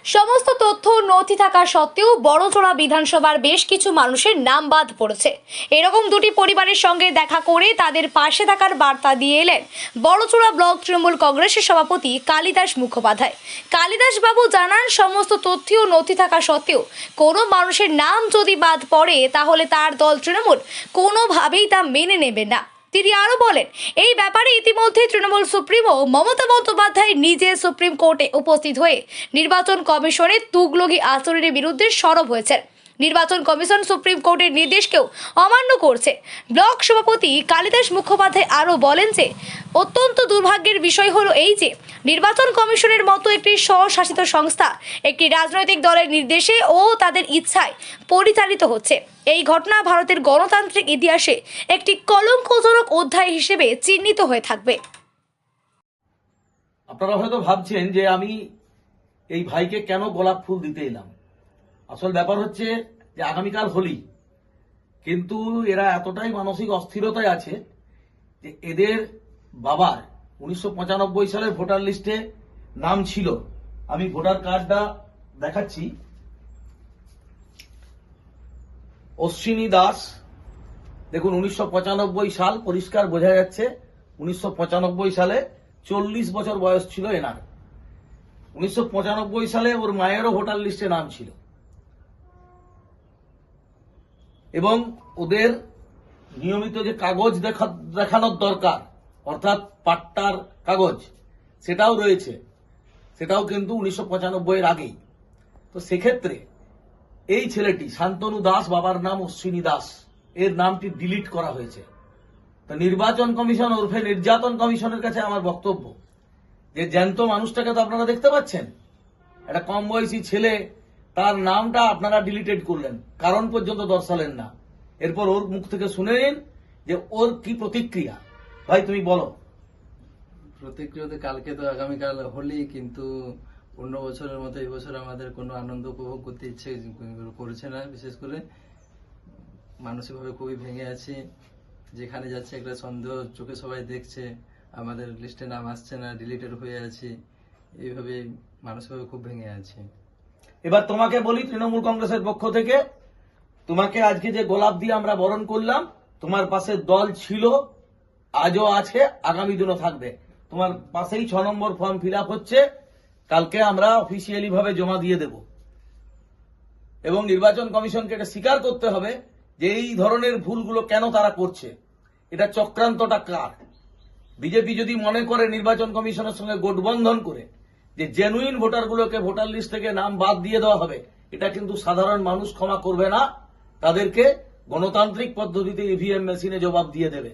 সমস্ত তথ্য নথি থাকা সত্ত্বেও বড়জোড়া বিধানসভার বেশ কিছু মানুষের নাম বাদ পড়েছে। এরকম দুটি পরিবারের সঙ্গে দেখা করে তাদের পাশে থাকার বার্তা দিয়ে এলেন বড়জোড়া ব্লক তৃণমূল কংগ্রেসের সভাপতি কালিদাস মুখোপাধ্যায়। কালিদাস বাবু জানান, সমস্ত তথ্য ও নথি থাকা সত্ত্বেও কোনো মানুষের নাম যদি বাদ পড়ে তাহলে তার দল তৃণমূল কোনোভাবেই তা মেনে নেবে না। তিনি আরো বলেন, এই ব্যাপারে ইতিমধ্যে তৃণমূল সুপ্রিমো মমতা বন্দ্যোপাধ্যায় নিজে সুপ্রিম কোর্টে উপস্থিত হয়ে নির্বাচন কমিশনের তুগলকি আচরণের বিরুদ্ধে সরব হয়েছেন। নির্বাচন কমিশন সুপ্রিম কোর্টের নির্দেশকেও অমান্য করছে। ব্লক সভাপতি কালিদাস মুখোপাধ্যায় আরও বলেন যে, অত্যন্ত দুর্ভাগ্যের বিষয় হলো এই যে নির্বাচন কমিশনের মতো একটি স্বশাসিত সংস্থা একটি রাজনৈতিক দলের নির্দেশে ও তাদের ইচ্ছায় পরিচালিত হচ্ছে। এই ঘটনা ভারতের গণতান্ত্রিক ইতিহাসে একটি কলঙ্কজনক অধ্যায় হিসেবে চিহ্নিত হয়ে থাকবে। আপনারা হয়তো ভাবছেন যে আমি এই ভাইকে কেন গোলাপ ফুল দিতে এলাম। আসল ব্যাপার হচ্ছে যে আগামীকাল হোলি, কিন্তু এরা এতটাই মানসিক অস্থিরতায় আছে যে এদের বাবার 1995 সালের ভোটার লিস্টে নাম ছিল। আমি ভোটার কার্ডটা দেখাচ্ছি। অশ্বিনী দাস, দেখুন 1995 সাল, পরিষ্কার বোঝা যাচ্ছে 1995 সালে 40 বছর বয়স ছিল এনার। 1995 সালে ওর মায়েরও ভোটার লিস্টে নাম ছিল এবং ওদের নিয়মিত যে কাগজ দেখানোর দরকার, অর্থাৎ পাট্টার কাগজ, সেটাও রয়েছে, সেটাও কিন্তু 1995 আগেই। তো সেক্ষেত্রে এই ছেলেটি শান্তনু দাস, বাবার নাম অশ্বিনী দাস, এর নামটি ডিলিট করা হয়েছে। তো নির্বাচন কমিশন ওরফে নির্যাতন কমিশনের কাছে আমার বক্তব্য যে জ্যান্ত মানুষটাকে তো আপনারা দেখতে পাচ্ছেন, একটা কম বয়সী ছেলে, তার নামটা আপনারা ডিলিটেড করলেন, কারণ পর্যন্ত দর্শালেন না। এরপর ওর মুখ থেকে শুনে নিন যে ওর কি প্রতিক্রিয়া। ভাই তুমি বলো। প্রতিক্রিয়াতে কালকে তো আগামীকাল হোলি, কিন্তু অন্য বছরের মতো এই বছর আমাদের কোনো আনন্দ উপভোগ করতে ইচ্ছে করছে না। বিশেষ করে মানসিকভাবে খুবই ভেঙে আছি। যেখানে যাচ্ছে একটা সন্দেহ চোখে সবাই দেখছে, আমাদের লিস্টে নাম আসছে না, ডিলিটেড হয়ে আছি, এইভাবে মানসিকভাবে খুব ভেঙে আছি। এবার তোমাকে বলি, তৃণমূল কংগ্রেসের পক্ষ থেকে তোমাকে আজকে যে গোলাপ দিয়ে আমরা বরণ করলাম, তোমার পাশে দল ছিল, আজও আছে, আগামী দিনও থাকবে। তোমার পাশেই 6 নম্বর ফর্ম ফিল আপ হচ্ছে, কালকে আমরা অফিসিয়ালি ভাবে জমা দিয়ে দেব এবং নির্বাচন কমিশনকে এটা স্বীকার করতে হবে যে এই ধরনের ভুলগুলো কেন তারা করছে, এটা চক্রান্তটা কার। বিজেপি যদি মনে করে নির্বাচন কমিশনের সঙ্গে গঠবন্ধন করে যে জেনুইন ভোটারগুলোকে ভোটার লিস্ট থেকে নাম বাদ দিয়ে দেওয়া হবে, এটা কিন্তু সাধারণ মানুষ ক্ষমা করবে না, তাদেরকে গণতান্ত্রিক পদ্ধতিতে ইভিএম মেশিনে জবাব দিয়ে দেবে।